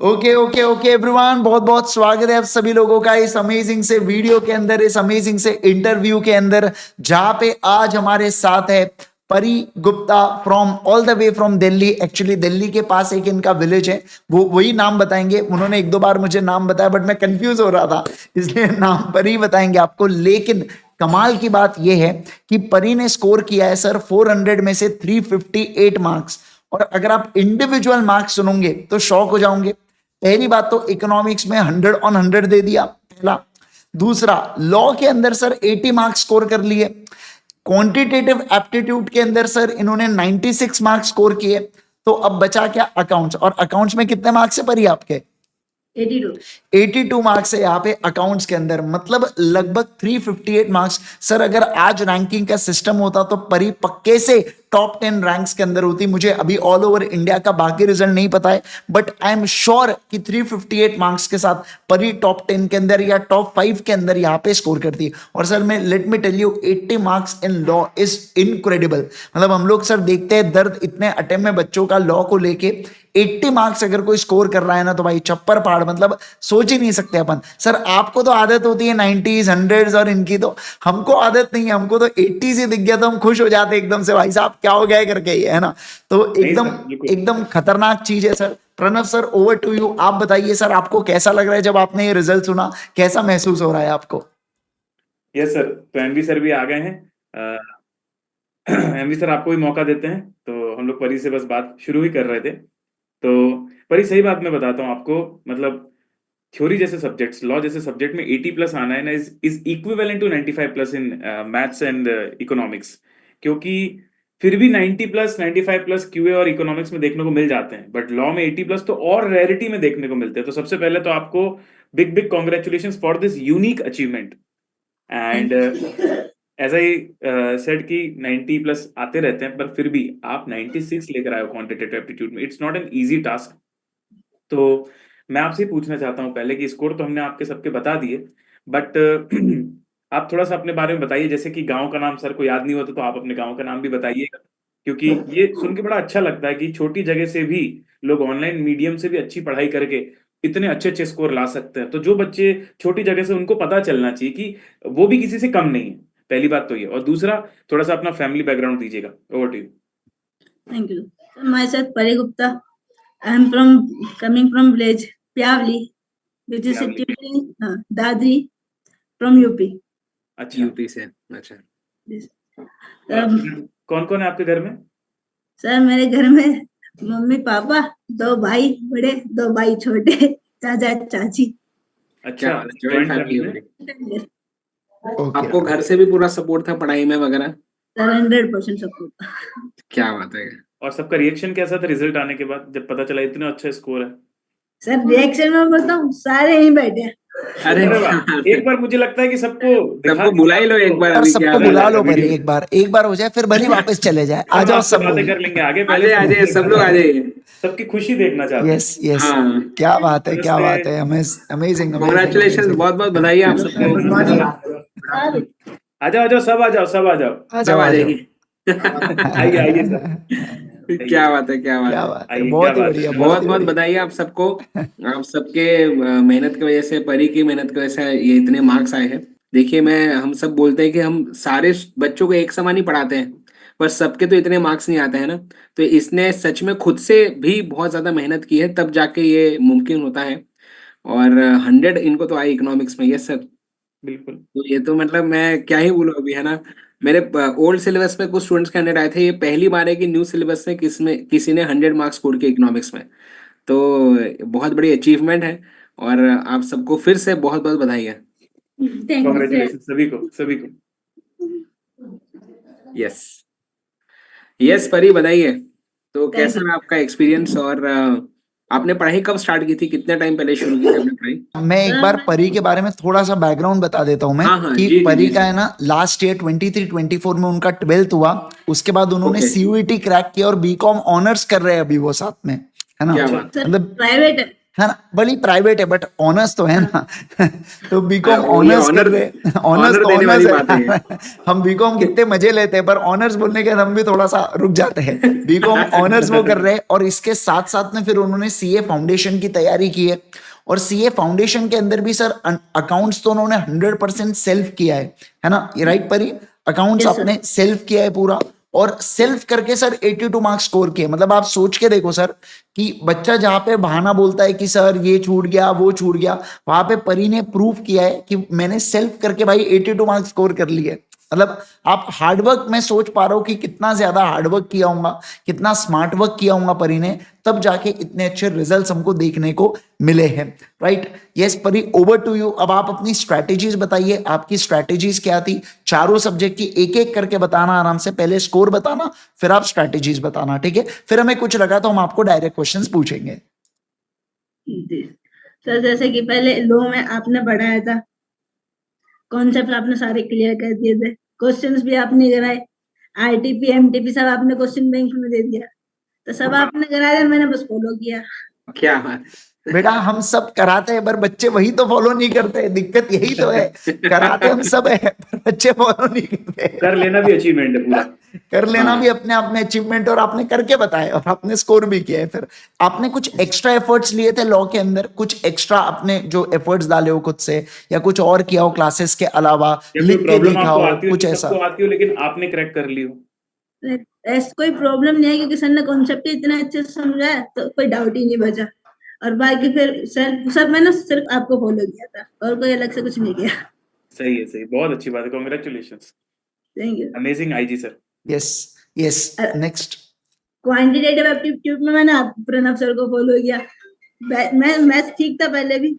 Okay okay okay everyone, बहुत बहुत स्वागत है आप सभी लोगों का इस अमेजिंग से वीडियो के अंदर, इस अमेजिंग से इंटरव्यू के अंदर, जहां पे आज हमारे साथ है परी Gupta from all the way from Delhi. Actually Delhi के पास एक इनका विलेज है, वो वही नाम बताएंगे। उन्होंने एक दो बार मुझे नाम बताया बट मैं कंफ्यूज हो रहा था, इसलिए नाम परी बताएंगे आपको। लेकिन कमाल की बात यह है कि परी ने स्कोर किया है सर 400 में से 358 मार्क्स। और अगर आप इंडिविजुअल मार्क्स सुनोगे तो शॉक हो जाओगे। पहली बात तो इकोनॉमिक्स में 100/100 दे दिया, पहला। दूसरा, लॉ के अंदर सर 80 मार्क्स स्कोर कर लिए। क्वांटिटेटिव एप्टीट्यूड के अंदर सर इन्होंने 96 मार्क्स स्कोर किए। तो अब बचा क्या? अकाउंट्स। और अकाउंट्स में कितने मार्क्स है परी आपके? 82 मार्क्स है यहाँ पे अकाउंट्स के अंदर, मतलब लगभग 358 मार्क्स। सर अगर आज रैंकिंग का सिस्टम होता तो परी पक्के से टॉप 10 रैंक्स के अंदर होती। मुझे अभी ऑल ओवर इंडिया का बाकी रिजल्ट नहीं पता है, बट आई एम श्योर कि 358 मार्क्स के साथ परी टॉप 10 के अंदर या टॉप 5 के अंदर यहाँ पे स्कोर करती है। और सर मैं let me tell you, 80 marks in law is incredible. मतलब हम लोग सर देखते हैं दर्द इतने अटेम्प्ट में बच्चों का लॉ को लेके, 80 मार्क्स अगर कोई स्कोर कर रहा है ना तो भाई छप्पर पहाड़, मतलब सोच ही नहीं सकते अपन। सर आपको तो आदत होती है 90s 100s और इनकी तो हमको आदत नहीं है। हमको तो 80 से दिख गया तो हम खुश हो जाते एकदम से, भाई साहब क्या हो गया करके, ये है ना। तो नहीं एकदम सर, बिल्कुल। एकदम खतरनाक चीज है sir. Pranav sir over to you, आप बताइए सर आपको कैसा लग रहा है जब आपने ये रिजल्ट सुना, कैसा महसूस हो रहा है आपको? यस सर, तो एमवी सर भी आ गए हैं। एमवी सर आपको भी मौका देते हैं, तो हम लोग परी से बस बात शुरू ही कर रहे थे। तो परी, सही बात मैं बताता हूँ आपको, मतलब थ्योरी जैसे सब्जेक्ट्स, लॉ जैसे सब्जेक्ट में 80 प्लस आना है ना, is equivalent to 95 plus in maths and economics. क्योंकि फिर भी 90 प्लस 95 प्लस क्यूए और इकोनॉमिक्स में देखने को मिल जाते हैं, बट लॉ में 80 प्लस तो और रेयरिटी में देखने को मिलते हैं। तो सबसे पहले तो आपको big big congratulation for this unique achievement. And as I said कि 90 प्लस आते रहते हैं, पर फिर भी आप 96 लेकर आए हो क्वांटिटेटिव एप्टीट्यूड में। It's not an easy task. तो मैं आपसे पूछना चाहता हूँ पहले कि स्कोर तो हमने आपके सबके बता दिए, बट आप थोड़ा सा अपने बारे में बताइए। जैसे कि गांव का नाम सर को याद नहीं होता तो आप अपने गांव का नाम भी बताइएगा, क्योंकि ये सुन के बड़ा अच्छा लगता है कि छोटी जगह से भी लोग ऑनलाइन मीडियम से भी अच्छी पढ़ाई करके इतने अच्छे अच्छे स्कोर ला सकते हैं। तो जो बच्चे छोटी जगह से, उनको पता चलना चाहिए कि वो भी किसी से कम नहीं है। पहली बात तो ये। और दूसरा, थोड़ा सा अपना फैमिली बैकग्राउंड दीजिएगा। Over to you. Thank you. So myself Pari Gupta. I am coming from village Pyavli, which is Pyavli. situated in Dadri from UP. अच्छा, यूपी से। अच्छा, Yes. कौन कौन है आपके घर में? सर मेरे घर में मम्मी पापा, 2 भाई बड़े, 2 भाई छोटे, चाचा चाची। अच्छा, जॉइंट फैमिली होगी। आपको घर से भी पूरा सपोर्ट था पढ़ाई में वगैरह? Sir 100% support. क्या बात है। और सबका रिएक्शन कैसा था रिजल्ट आने के बाद, जब पता चला इतना अच्छा स्कोर है? सर रिएक्शन में बताऊं, सारे यहीं बैठे हैं। अरे एक बार मुझे लगता है कि सबको सबको बुला ही लो एक बार। और अभी सबको बुला लो पहले, एक बार हो जाए फिर भले वापस चले जाए। आ जाओ सब बातें कर लेंगे आगे। आ जाए सब लोग आ जाइए। सबकी खुशी देखना चाहते हैं। यस यस, हाँ, क्या बात है, क्या बात है। अमेजिंग, कांग्रेचुलेशन, बहुत बहुत बधाई आप सबको। आ जाओ, सब आ जाओ, सब आ जाओ, सब आ जाइए। आइए सर। क्या बात है, क्या बात क्या है। बात है, बहुत ही बढ़िया, बहुत ही बहुत बढ़िया। बधाई आप सबको। आप सबके मेहनत की वजह से, परी की मेहनत की वजह से ये इतने मार्क्स आए हैं। देखिए, हम सब बोलते हैं कि हम सारे बच्चों को एक समान ही पढ़ाते हैं, पर सबके तो इतने मार्क्स नहीं आते हैं ना। तो इसने सच में खुद से भी बहुत ज्यादा मेहनत की है, तब जाके ये मुमकिन होता है। और 100 इनको तो आई इकोनॉमिक्स में। यस सर, बिल्कुल। तो ये तो मतलब मैं क्या ही बोलूं अभी, है ना। मेरे ओल्ड सिलेबस में कुछ स्टूडेंट्स के 100 आए थे। ये पहली बार है कि न्यू सिलेबस में किसी ने 100 मार्क्स स्कोर किए इकोनॉमिक्स में। तो बहुत बड़ी अचीवमेंट है। और आप सबको फिर से बहुत बहुत बधाई है। कांग्रेचुलेशन सभी को। यस यस, परी बताइए, तो कैसा रहा आपका एक्सपीरियंस? और आपने पढ़ाई कब स्टार्ट की थी? कितने टाइम पहले शुरू की थी आपने पढ़ाई? मैं एक बार परी के बारे में थोड़ा सा बैकग्राउंड बता देता हूं मैं। हाँ, कि जी, परी जी, का जी। है ना लास्ट ईयर 23-24 में उनका 12th हुआ। उसके बाद उन्होंने ओके। सीयूईटी क्रैक किया और बीकॉम ऑनर्स कर रहे हैं अभी वो साथ में, है ना। क्या बात। सर मतलब प्राइवेट है। है ना, भले प्राइवेट है बट ऑनर्स तो है ना। तो बीकॉम हाँ, ये ऑनर्स कर honor- रहे, ऑनर्स honor तो देने वाली ऑनर्स बातें है। हम बीकॉम कितने मजे लेते हैं, पर ऑनर्स बोलने के बाद हम भी थोड़ा सा रुक जाते हैं। बीकॉम ऑनर्स वो कर रहे हैं, और इसके साथ साथ में फिर उन्होंने सीए फाउंडेशन की तैयारी की है। और सीए फाउंडेशन के अंदर भी सर अकाउंट्स तो उन्होंने 100% सेल्फ किया है ना, ये राइट परी? Accounts Yes, sir. आपने सेल्फ किया है पूरा, और सेल्फ करके सर 82 मार्क्स स्कोर किए। मतलब आप सोच के देखो सर, कि बच्चा जहां पे बहाना बोलता है कि सर ये छूट गया वो छूट गया, वहां पे परी ने प्रूफ किया है कि मैंने सेल्फ करके भाई 82 मार्क्स स्कोर कर लिए। मतलब आप हार्डवर्क, मैं सोच पा रहा हूँ कि कितना ज्यादा हार्डवर्क किया होगा, कितना स्मार्ट वर्क किया होगा परी ने, तब जाके इतने अच्छे रिजल्ट्स हमको देखने को मिले हैं, राइट? यस परी, ओवर टू यू। अब आप अपनी स्ट्रैटेजीज बताइए, आपकी स्ट्रैटेजीज क्या थी? चारों सब्जेक्ट की एक एक करके बताना आराम से, पहले स्कोर बताना, फिर आप स्ट्रैटेजीज बताना, ठीक है? फिर हमें कुछ लगा तो हम आपको डायरेक्ट क्वेश्चंस पूछेंगे। जी सर, जैसे कि पहले लो में आपने पढ़ाया था, कॉन्सेप्ट आपने सारे क्लियर कर दिए थे, क्वेश्चंस भी आपने कराए, आरटीपी एमटीपी सब आपने क्वेश्चन बैंक में दे दिया, तो सब आपने कराया, मैंने बस फॉलो किया। क्या बात बेटा हम सब कराते हैं, पर बच्चे वही तो फॉलो नहीं करते, दिक्कत यही तो है। कराते हम सब है, पर बच्चे फॉलो नहीं करते। कर लेना भी अचीवमेंट है पूरा। कर लेना हाँ। भी अपने आप में अचीवमेंट, और आपने करके बताया, और आपने स्कोर भी किया है। फिर आपने कुछ एक्स्ट्रा एफर्ट्स लिए थे लॉ के अंदर, कुछ एक्स्ट्रा आपने जो एफर्ट्स डाले हो खुद से, या कुछ और किया हो क्लासेस के अलावा, या कोई लिख के प्रॉब्लम देखा आपको हो, आती हो, कुछ नहीं ऐसा? सबको आती हो, लेकिन आपने क्रैक कर ली हो? ऐसा कोई प्रॉब्लम नहीं है, क्योंकि सर ने कॉन्सेप्ट ही इतना अच्छे से समझाया, तो कोई डाउट ही नहीं बचा। और बाकी फिर सर सब मैंने सिर्फ आपको फॉलो किया था, और कोई अलग से कुछ नहीं किया। सही है, सही, बहुत अच्छी बात है, congratulations, thank you. Amazing IG sir. Yes yes, next. Quantitative aptitude में मैंने प्रणव सर को फॉलो किया। मैं मैथ ठीक था पहले भी,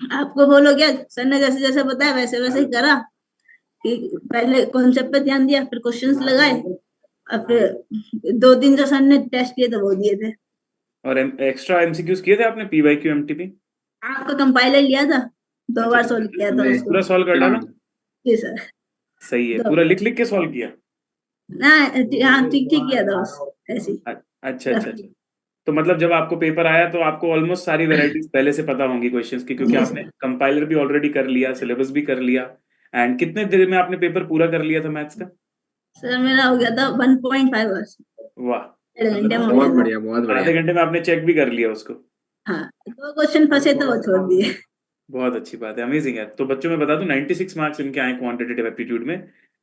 आपको फॉलो किया, सर ने जैसे जैसे बताया वैसे वैसे ही करा, कि पहले कॉन्सेप्ट पे ध्यान दिया, फिर क्वेश्चंस लगाए, और फिर 2-3 जो सर ने टेस्ट किए थे वो दिए थे। और एक्स्ट्रा एमसीक्यूज किए थे आपने, पीवाईक्यू एमटीपी? आपका कंपाइलर लिया था, 2 बार सोल्व किया था हमने उसको। पूरा सॉल्व कर डाला? जी सर। सही है, दो। पूरा लिख लिख के सॉल्व किया? ना, हाँ ठीक ठीक किया था बस ऐसे ही। अच्छा अच्छा अच्छा। तो मतलब जब आपको पेपर आया तो आपको ऑलमोस्ट सारी वेराइटीज पहले से पता होंगी क्वेश्चंस की, क्योंकि जी आपने कंपाइलर भी ऑलरेडी कर लिया, सिलेबस भी कर लिया। एंड कितने देर में आपने पेपर पूरा कर लिया था मैथ्स का? सर मेरा हो गया था 1.5 आवर्स, वाह, 1.5 घंटे में हो बहुत गया था। बढ़िया, बहुत आधे बढ़िया। घंटे में आपने चेक भी कर लिया उसको? हाँ, 2 क्वेश्चन फंसे तो वो छोड़ दिए। बहुत अच्छी बात है, अमेजिंग है। तो बच्चों में बता दूं 96 मार्क्स इनके आए क्वांटिटेटिव एप्टीट्यूड में,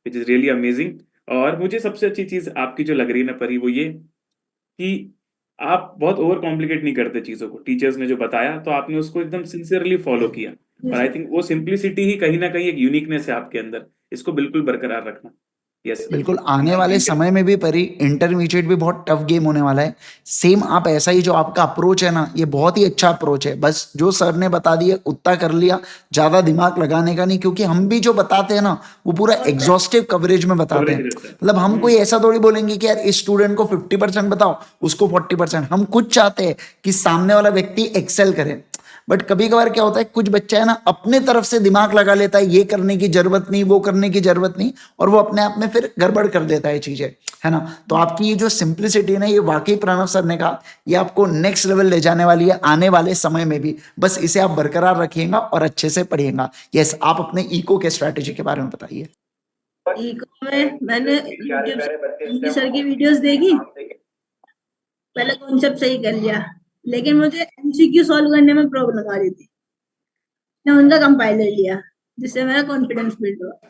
विच इज रियली अमेजिंग। और मुझे सबसे अच्छी चीज आपकी जो लग रही है ना परी, वो ये कि आप बहुत ओवर कॉम्प्लिकेट नहीं करते चीजों को। टीचर्स ने जो बताया तो आपने उसको एकदम सिंसियरली फॉलो किया, और आई थिंक वो सिंप्लिसिटी ही कहीं ना कहीं एक यूनिकनेस है आपके अंदर, इसको बिल्कुल बरकरार रखना। यस, बिल्कुल, आने वाले समय में भी परी इंटरमीडिएट भी बहुत टफ गेम होने वाला है। सेम आप ऐसा ही, जो आपका अप्रोच है ना, ये बहुत ही अच्छा अप्रोच है। बस जो सर ने बता दिया उतना कर लिया, ज्यादा दिमाग लगाने का नहीं, क्योंकि हम भी जो बताते हैं ना, वो पूरा एग्जॉस्टिव कवरेज में बताते कवरेज हैं। रहता है। मतलब हम कोई ऐसा थोड़ी बोलेंगे कि यार इस स्टूडेंट को 50% बताओ, उसको 40%। हम खुद चाहते हैं कि सामने वाला व्यक्ति एक्सेल करे। बट कभी कभार क्या होता है, कुछ बच्चा है ना अपने तरफ से दिमाग लगा लेता है, ये करने की जरूरत नहीं, वो करने की जरूरत नहीं, और वो अपने आप में फिर गड़बड़ कर देता है चीजें, है ना? तो आपकी ये जो सिंप्लिसिटी है, ये वाकई प्रणव सर ने कहा, ये आपको नेक्स्ट लेवल ले जाने वाली है आने वाले समय में भी। बस इसे आप बरकरार रखिएगा और अच्छे से पढ़िएगा। यस, आप अपने इको के स्ट्रैटेजी के बारे में बताइए। इको में मैंने यूट्यूब से सर की वीडियोस देखी, पहले कॉन्सेप्ट सही कर लिया, लेकिन मुझे एमसीक्यू सॉल्व करने में प्रॉब्लम आ रही थी। मैं उनका कंपाइलर लिया, जिससे मेरा कॉन्फिडेंस बिल्ड हुआ।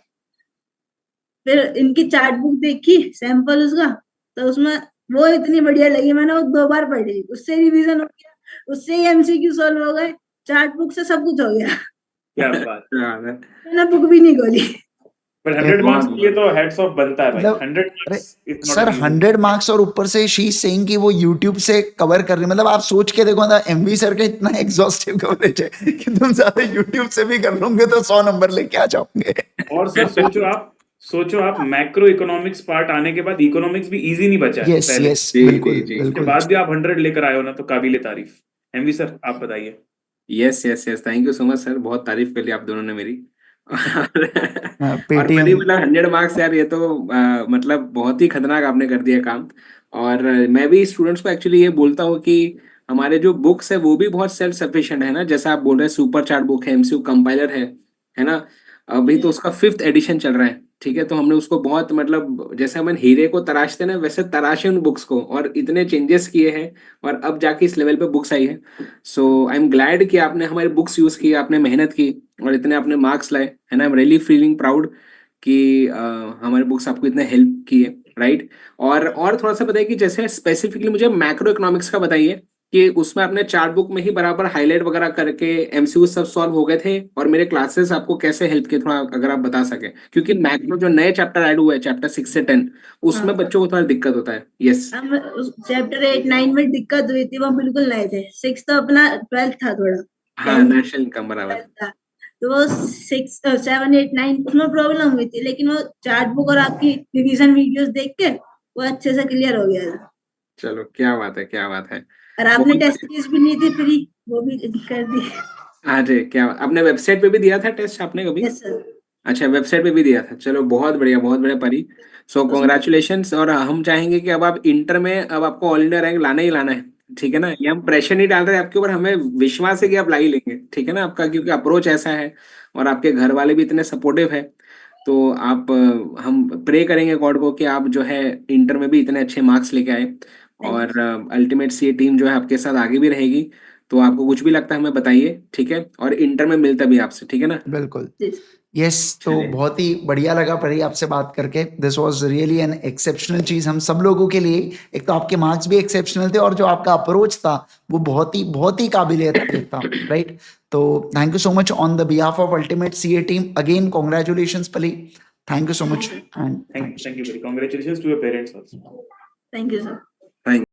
फिर इनकी चार्ट बुक देखी, सैंपल उसका, तो उसमें वो इतनी बढ़िया लगी, मैंने वो 2 बार पढ़ी, उससे रिवीजन हो गया, उससे ही एमसीक्यू सॉल्व हो गए, चार्ट बुक से सब कुछ हो गया। क्या बात। मैंने बुक भी नहीं खोली। पर 100 मार्क्स के लिए तो हेड्स ऑफ बनता है भाई। मतलब 100 अरे marks is not sir, an easy. 100 marks, और ऊपर से शी इज सेइंग कि वो यूट्यूब से कवर कर रही है। मतलब आप सोच के देखो ना, एमवी सर का इतना एग्जॉस्टिव कवरेज है कि तुम ज्यादा यूट्यूब से भी कर लोगे तो 100 नंबर लेके आ जाओगे। और सर सोचो आप मैक्रो इकोनॉमिक्स पार्ट आने के बाद इकोनॉमिक्स भी इजी नहीं बचा है यस पहले। यस, जी, बिल्कुल जी, जी। उसके बिल्कुल। बाद भी आप 100 लेकर आए हो ना, तो काबिले तारीफ। एमवी सर आप बताइए। Yes yes yes, thank you so much sir, बहुत तारीफ कर ली आप दोनों ने मेरी। और परी, पेटीएम। मतलब 100 मार्क्स यार, ये तो मतलब बहुत ही खतरनाक आपने कर दिया काम। और मैं भी स्टूडेंट्स को एक्चुअली ये बोलता हूँ कि हमारे जो बुक्स है वो भी बहुत सेल्फ सफिशिएंट है ना, जैसा आप बोल रहे हैं सुपर चार्ट बुक है, एमसीयू कंपाइलर है ना। अभी तो उसका 5th एडिशन चल रहा है, ठीक है। तो हमने उसको बहुत मतलब जैसे हम हीरे को तराशते ना वैसे तराशे उन बुक्स को, और इतने चेंजेस किए हैं और अब जाके इस लेवल पे बुक्स आई है। सो आई एम ग्लैड कि आपने हमारी बुक्स यूज की, आपने मेहनत की और इतने आपने मार्क्स लाए, है ना। I am really feeling proud कि हमारी बुक्स आपको इतने हेल्प की है, राइट। और थोड़ा सा बताइए कि जैसे स्पेसिफिकली मुझे मैक्रो इकोनॉमिक्स का बताइए कि उसमें आपने चार्ट बुक में ही बराबर हाईलाइट वगैरह करके एमसीयू सब सॉल्व हो गए थे, और मेरे क्लासेस आपको कैसे हेल्प किए, थोड़ा अगर आप बता सके, क्योंकि मैक्रो जो नए चैप्टर ऐड हुए हैं चैप्टर 6 से 10 उसमें हाँ। बच्चों को थोड़ा दिक्कत होता है। यस। हम चैप्टर 8-9 में दिक्कत हुई थी, वो बिल्कुल नए थे। 6 तो अपना 12th था थोड़ा, हाँ, 10th नेशनल इनकम बराबर। था। तो वो 6, 7, 8, 9 उसमें प्रॉब्लम हुई थी, लेकिन वो चार्ट बुक और आपकी रिवीजन वीडियोस देख के वो अच्छे से क्लियर हो गया था। चलो क्या बात है, क्या बात है। और आपने बहुत टेस्ट फीस भी ली थी फ्री, वो भी कर दी। हाँ जी, क्या आपने वेबसाइट पे भी दिया था टेस्ट आपने कभी? Yes sir. अच्छा, वेबसाइट पे भी दिया था। चलो बहुत बढ़िया, बहुत बढ़िया परी। सो उसमें कॉन्ग्रेचुलेशंस। और हम चाहेंगे कि अब आप इंटर में अब आपको ऑल इंडिया रैंक लाना ही लाना है, ठीक है ना। ये हम प्रेशर नहीं डाल रहे आपके ऊपर, हमें विश्वास है कि आप ला ही लेंगे, ठीक है ना आपका, क्योंकि अप्रोच ऐसा है और आपके घर वाले भी इतने सपोर्टिव है। तो आप हम प्रे करेंगे गॉड को कि आप जो है इंटर में भी इतने अच्छे मार्क्स लेके आए, थैंक और अल्टीमेट ये टीम जो है आपके साथ आगे भी रहेगी। तो आपको कुछ भी लगता है हमें बताइए, ठीक है, और इंटर में मिलता भी आपसे, ठीक है ना। बिल्कुल। यू। यस, तो चलिए। बहुत ही बढ़िया लगा परी आपसे बात करके। This was really an exceptional चीज हम सब लोगों के लिए। एक तो आपके मार्क्स भी एक्सेप्शनल थे और जो आपका अप्रोच था वो बहुत ही काबिल तारीफ था, राइट। तो thank you so much on the behalf of ultimate CA team. Again congratulations Pari, thank you so much and thank you, buddy. Congratulations to your parents also. Thank you sir. Thank